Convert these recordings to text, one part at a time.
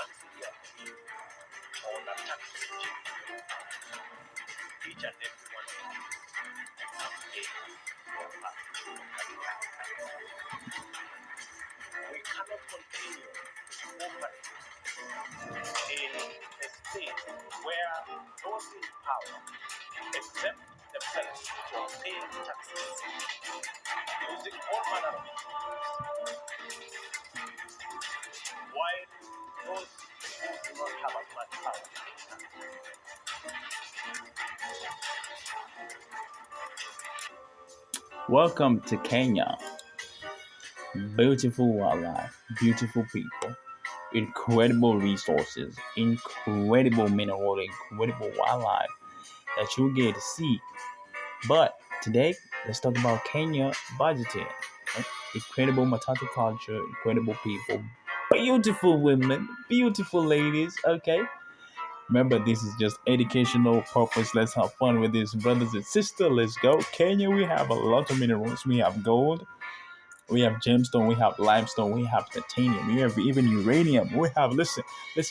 once a year on a tax regime. Each and every one of you have paid your part. We cannot continue to operate in a state where those in power exempt themselves from paying taxes using all manner of instruments, while those who do not have as much power to pay taxes. Welcome to Kenya. Beautiful wildlife, beautiful people, incredible resources, incredible mineral, incredible wildlife that you get to see. But today, let's talk about Kenya budgeting. Right? Incredible matatu culture, incredible people, beautiful women, beautiful ladies. Okay. Remember, this is just educational purpose. Let's have fun with this, brothers and sisters. Let's go. Kenya, we have a lot of minerals. We have gold, we have gemstone, we have limestone, we have titanium, we have even uranium. We have listen,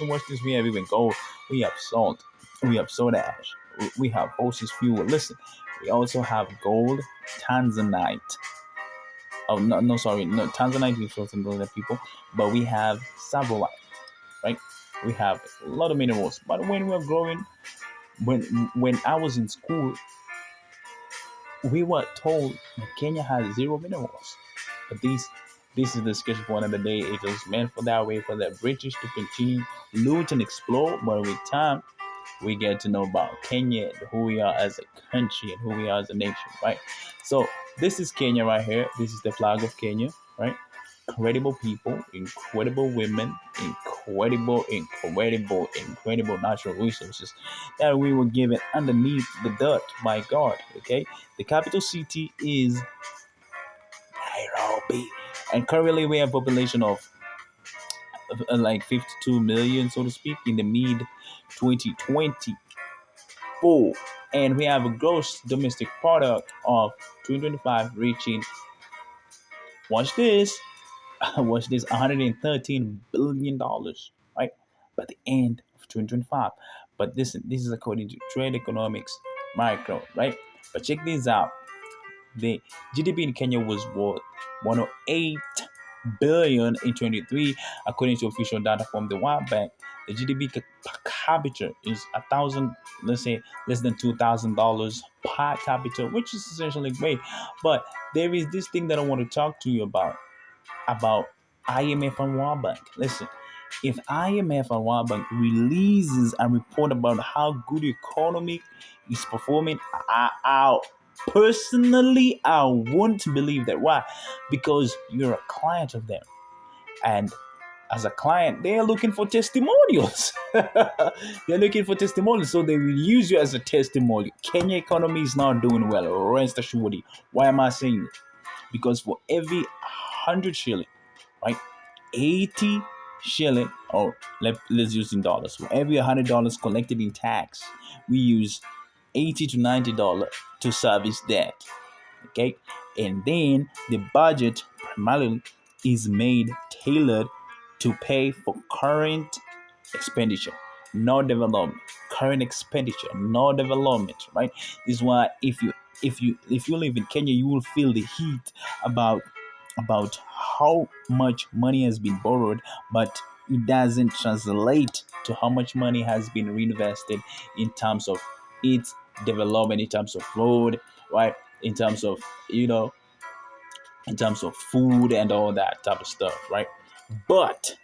watch this. We have even gold, we have salt, we have soda ash, we have fossil fuel. Listen, we also have gold, tanzanite. Oh no, sorry, no tanzanite is for some other people, but we have saprolite, right? We have a lot of minerals. But when we're growing, when I was in school, we were told that Kenya has zero minerals. But this is the discussion for another day. It was meant for that way for the British to continue loot and explore. But with time, we get to know about Kenya, who we are as a country and who we are as a nation, right? So this is Kenya right here. This is the flag of Kenya, right? Incredible people, incredible women, incredible natural resources that we were given underneath the dirt by God. Okay, the capital city is Nairobi, and currently we have a population of like 52 million, so to speak, in the mid 2024, and we have a gross domestic product of 2025 reaching, watch this, watch this, $113 billion, right? By the end of 2025. But this is according to Trade Economics Micro, right? But check this out. The GDP in Kenya was worth 108 billion in 23, according to official data from the World Bank. The GDP per capita is 1,000, let's say less than $2,000 per capita, which is essentially great. But there is this thing that I want to talk to you about IMF and World Bank. Listen, if IMF and World Bank releases a report about how good the economy is performing, personally, I won't believe that. Why? Because you're a client of them. And as a client, they're looking for testimonials. They're looking for testimonials. So they will use you as a testimonial. Kenya economy is not doing well. Rest assured. Why am I saying it? Because for every 100 shilling, right, 80 shilling, or let's use in dollars. For every $100 collected in tax, we use $80 to $90 to service that. Okay, and then the budget primarily is made tailored to pay for current expenditure, no development. Current expenditure, no development. Right. This is why if you live in Kenya, you will feel the heat about how much money has been borrowed, but it doesn't translate to how much money has been reinvested in terms of its development, in terms of road, right? In terms of, in terms of food and all that type of stuff, right? But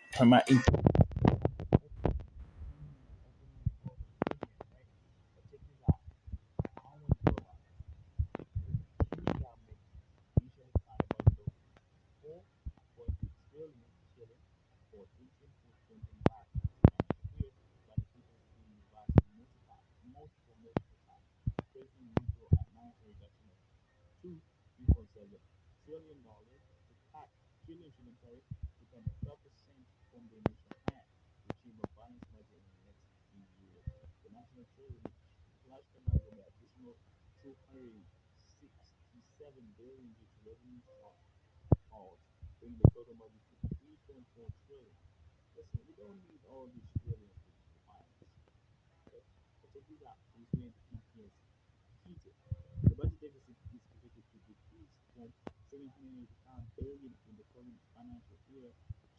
Listen, we don't need all these trillions to finance. Okay? But check this out. This way, nothing is heated. The budget deficit is projected to decrease from 785 billion in the current financial year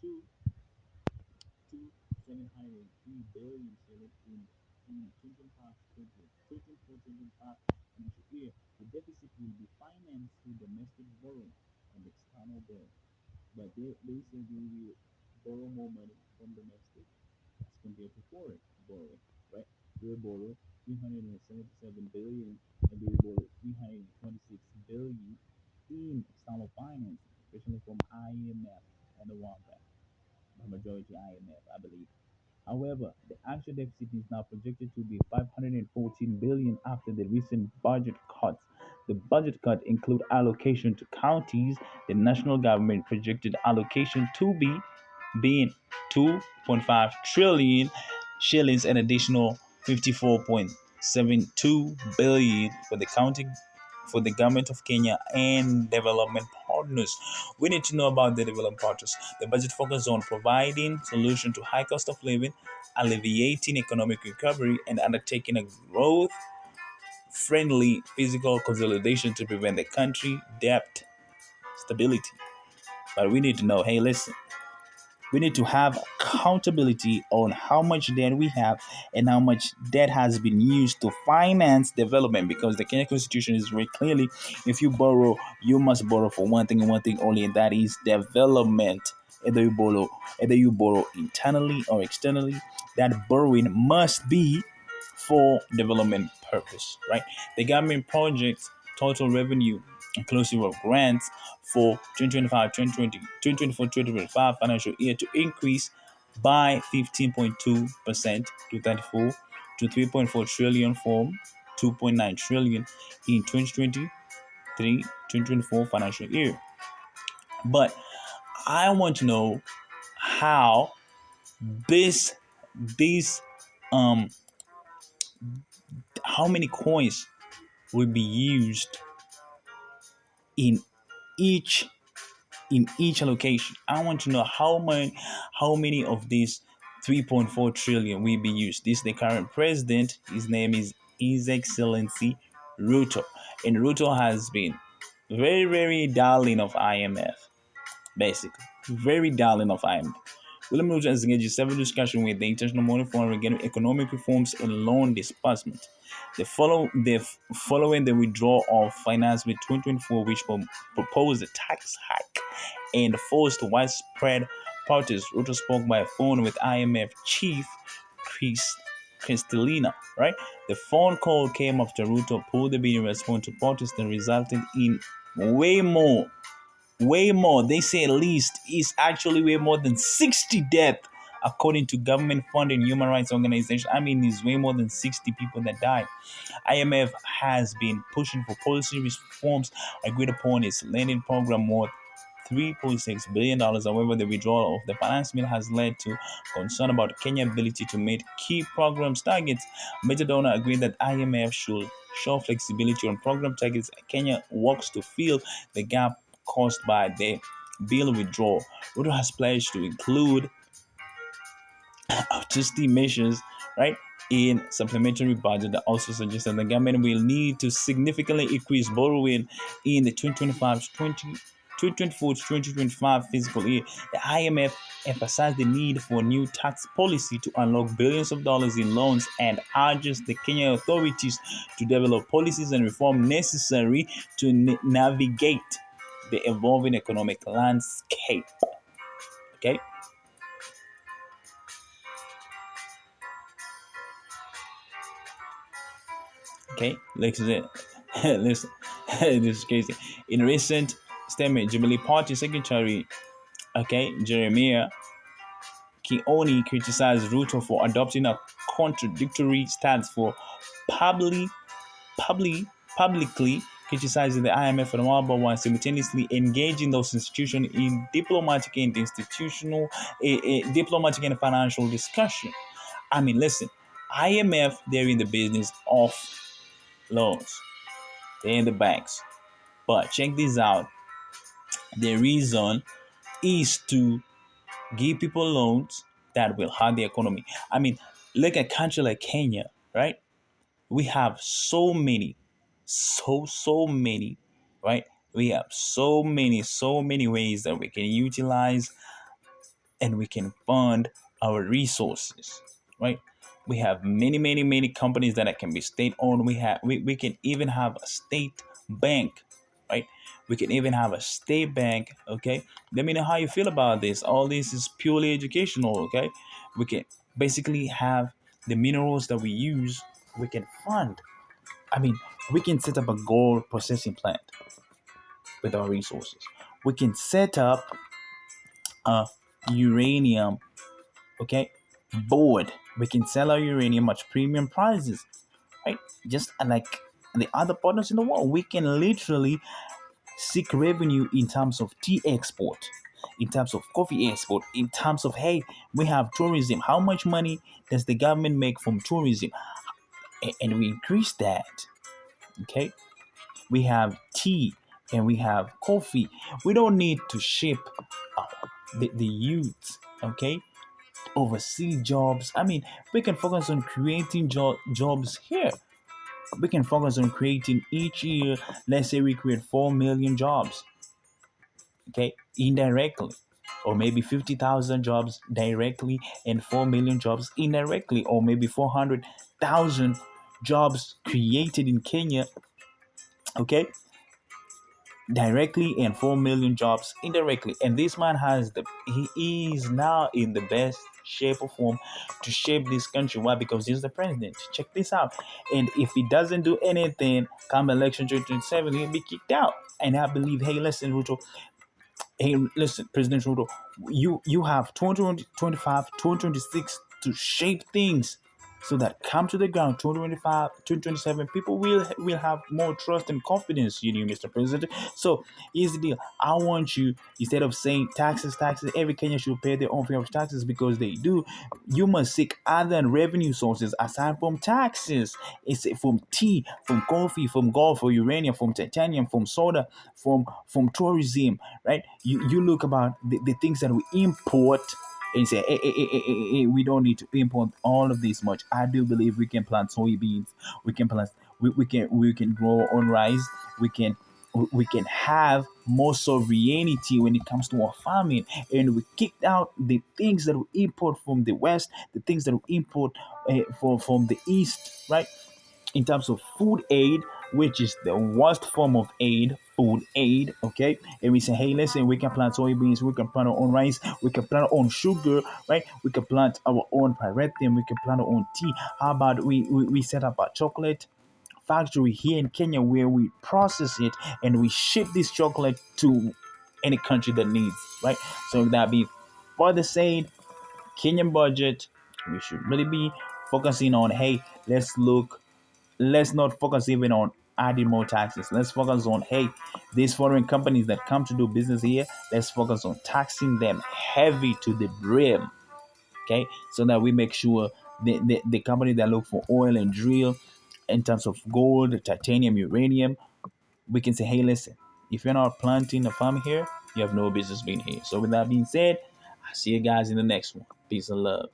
to 703 billion shillings in 2025 financial year. The deficit will be financed through domestic borrowing and external borrowing. But they say they will borrow more money from domestic as compared to foreign borrowing, right? They will borrow 377 billion and they will borrow 326 billion in external finance, especially from IMF and the World Bank, the majority IMF, I believe. However, the actual deficit is now projected to be 514 billion after the recent budget cuts. The budget cut include allocation to counties. The national government projected allocation to be being 2.5 trillion shillings and additional 54.72 billion for the county for the government of Kenya and development partners. We need to know about the development partners. The budget focuses on providing solution to high cost of living, alleviating economic recovery, and undertaking a growth friendly fiscal consolidation to prevent the country debt stability. But we need to know, hey, listen, we need to have accountability on how much debt we have and how much debt has been used to finance development, because the Kenya constitution is very clearly, if you borrow, you must borrow for one thing and one thing only, and that is development. Either you borrow internally or externally, that borrowing must be for development purpose, right? The government projects total revenue inclusive of grants for 2025 financial year to increase by 15.2% to 34 to 3.4 trillion from 2.9 trillion in 2023-2024 financial year. But I want to know how this this um how many coins will be used in each each allocation. I want to know how many of these 3.4 trillion will be used. This is the current president. His name is His Excellency Ruto. And Ruto has been very, very darling of IMF, basically. Very darling of IMF. William Ruto has engaged in several discussions with the International Monetary Fund regarding economic reforms and loan disbursement. Following the withdrawal of finance with 2024, which proposed a tax hike and forced widespread protests, Ruto spoke by phone with IMF chief Chris Kristalina, right? The phone call came after Ruto pulled the bid in response to protests that resulted in way more they say at least is actually way more than 60 deaths according to government funded human rights organizations. I mean, it's way more than 60 people that died. IMF has been pushing for policy reforms agreed upon its lending program worth $3.6 billion. However, the withdrawal of the finance bill has led to concern about Kenya's ability to meet key programs targets. Major donor agreed that IMF should show flexibility on program targets. Kenya works to fill the gap caused by the bill withdrawal. Ruto has pledged to include austerity measures, right, in supplementary budget that also suggests that the government will need to significantly increase borrowing in the 2024 to 2025 fiscal year. The IMF emphasized the need for new tax policy to unlock billions of dollars in loans and urges the Kenyan authorities to develop policies and reform necessary to navigate the evolving economic landscape. Okay. Okay, listen, listen, this is crazy. In a recent statement, Jubilee Party Secretary, Jeremiah Kioni criticized Ruto for adopting a contradictory stance for publicly, publicly, publicly criticizing the IMF and World Bank while simultaneously engaging those institutions in diplomatic and financial discussion. I mean, listen, IMF, they're in the business of loans. They're in the banks. But check this out. The reason is to give people loans, that will hurt the economy. I mean, look at country like Kenya, right? We have so many, so many, right? We have so many ways that we can utilize and we can fund our resources, right? We have many companies that can be state owned. We can even have a state bank, right? We can even have a state bank. Okay, let me know how you feel about this. All this is purely educational. Okay, we can basically have the minerals that we use, we can fund. I mean, we can set up a gold processing plant with our resources. We can set up a uranium, okay, board. We can sell our uranium at premium prices, right? Just like the other partners in the world, we can literally seek revenue in terms of tea export, in terms of coffee export, in terms of, hey, we have tourism. How much money does the government make from tourism? And we increase that, okay? We have tea and we have coffee. We don't need to ship uh, the youth, okay? Oversee jobs. I mean, we can focus on creating jobs here. We can focus on creating each year. Let's say we create 4 million jobs, okay, indirectly, or maybe 50,000 jobs directly and 4 million jobs indirectly, or maybe 400,000 jobs created in Kenya, okay, directly, and 4 million jobs indirectly. And this man he is now in the best shape or form to shape this country. Why? Because he's the president. Check this out. And if he doesn't do anything come election 2027, he'll be kicked out. And I believe, hey, listen, Ruto, hey, listen, President Ruto, you have 2025, 2026 to shape things so that come to the ground 2025, 2027, people will have more trust and confidence in you, Mr. President. So here's the deal. I want you, instead of saying taxes, every Kenyan should pay their own fair of taxes, because they do, you must seek other revenue sources aside from taxes. It's from tea, from coffee, from gold, from uranium, from titanium, from soda, from tourism, right? You look about the things that we import and you say, hey, we don't need to import all of this much. I do believe we can plant soybeans, we can plant, we can grow our own rice, we can we can have more sovereignty when it comes to our farming, and we kicked out the things that we import from the west, the things that we import from the east, right? In terms of food aid, which is the worst form of aid, food aid, okay? And we say, hey, listen, we can plant soybeans, we can plant our own rice, we can plant our own sugar, right? We can plant our own pyrethrum, we can plant our own tea. How about we set up a chocolate factory here in Kenya where we process it and we ship this chocolate to any country that needs, right? So that be for the same Kenyan budget, we should really be focusing on, hey, let's not focus even on adding more taxes. Let's focus on, hey, these foreign companies that come to do business here, let's focus on taxing them heavy to the brim, okay? So that we make sure the company that look for oil and drill in terms of gold, titanium, uranium, we can say, hey, listen, if you're not planting a farm here, you have no business being here. So with that being said, I'll see you guys in the next one. Peace and love.